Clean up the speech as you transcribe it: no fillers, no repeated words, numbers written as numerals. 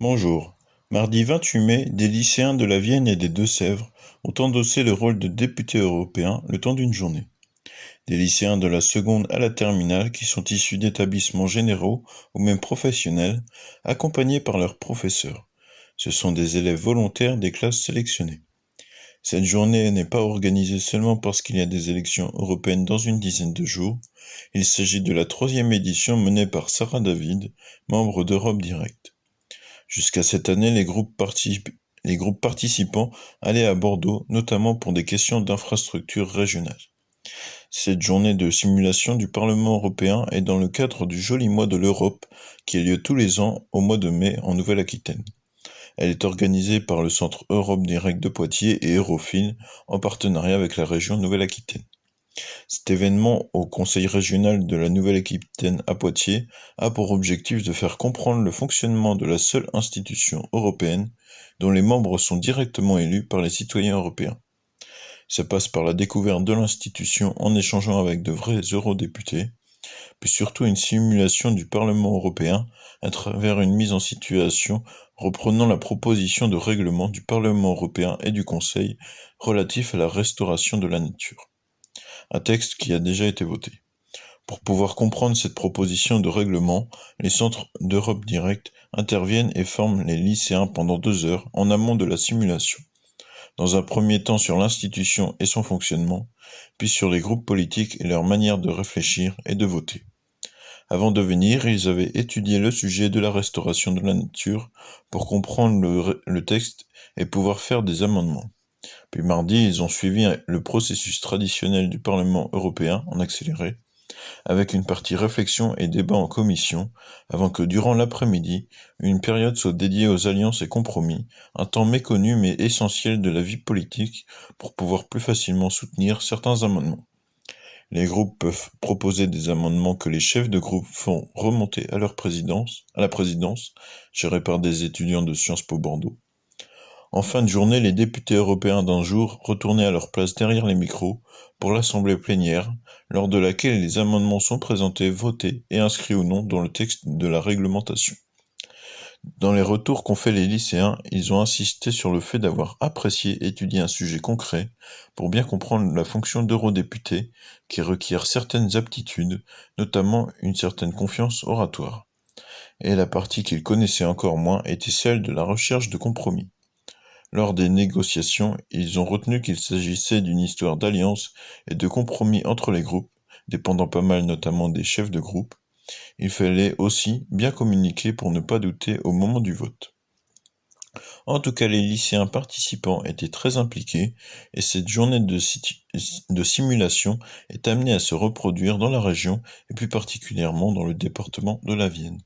Bonjour. Mardi 28 mai, des lycéens de la Vienne et des Deux-Sèvres ont endossé le rôle de députés européens le temps d'une journée. Des lycéens de la seconde à la terminale qui sont issus d'établissements généraux ou même professionnels, accompagnés par leurs professeurs. Ce sont des élèves volontaires des classes sélectionnées. Cette journée n'est pas organisée seulement parce qu'il y a des élections européennes dans une dizaine de jours. Il s'agit de la troisième édition menée par Sarah David, membre d'Europe Direct. Jusqu'à cette année, les groupes participants allaient à Bordeaux, notamment pour des questions d'infrastructures régionales. Cette journée de simulation du Parlement européen est dans le cadre du joli mois de l'Europe qui a lieu tous les ans au mois de mai en Nouvelle-Aquitaine. Elle est organisée par le Centre Europe Direct de Poitiers et Eurofil en partenariat avec la région Nouvelle-Aquitaine. Cet événement au Conseil régional de la Nouvelle-Aquitaine à Poitiers a pour objectif de faire comprendre le fonctionnement de la seule institution européenne dont les membres sont directement élus par les citoyens européens. Ça passe par la découverte de l'institution en échangeant avec de vrais eurodéputés, puis surtout une simulation du Parlement européen à travers une mise en situation reprenant la proposition de règlement du Parlement européen et du Conseil relatif à la restauration de la nature. Un texte qui a déjà été voté. Pour pouvoir comprendre cette proposition de règlement, les centres d'Europe Direct interviennent et forment les lycéens pendant 2 heures en amont de la simulation. Dans un premier temps sur l'institution et son fonctionnement, puis sur les groupes politiques et leur manière de réfléchir et de voter. Avant de venir, ils avaient étudié le sujet de la restauration de la nature pour comprendre le texte et pouvoir faire des amendements. Puis mardi, ils ont suivi le processus traditionnel du Parlement européen en accéléré, avec une partie réflexion et débat en commission, avant que durant l'après-midi, une période soit dédiée aux alliances et compromis, un temps méconnu mais essentiel de la vie politique pour pouvoir plus facilement soutenir certains amendements. Les groupes peuvent proposer des amendements que les chefs de groupe font remonter à la présidence, gérée par des étudiants de Sciences Po Bordeaux. En fin de journée, les députés européens d'un jour retournaient à leur place derrière les micros pour l'assemblée plénière, lors de laquelle les amendements sont présentés, votés et inscrits ou non dans le texte de la réglementation. Dans les retours qu'ont fait les lycéens, ils ont insisté sur le fait d'avoir apprécié étudier un sujet concret pour bien comprendre la fonction d'eurodéputé qui requiert certaines aptitudes, notamment une certaine confiance oratoire. Et la partie qu'ils connaissaient encore moins était celle de la recherche de compromis. Lors des négociations, ils ont retenu qu'il s'agissait d'une histoire d'alliance et de compromis entre les groupes, dépendant pas mal notamment des chefs de groupe. Il fallait aussi bien communiquer pour ne pas douter au moment du vote. En tout cas, les lycéens participants étaient très impliqués et cette journée de simulation est amenée à se reproduire dans la région et plus particulièrement dans le département de la Vienne.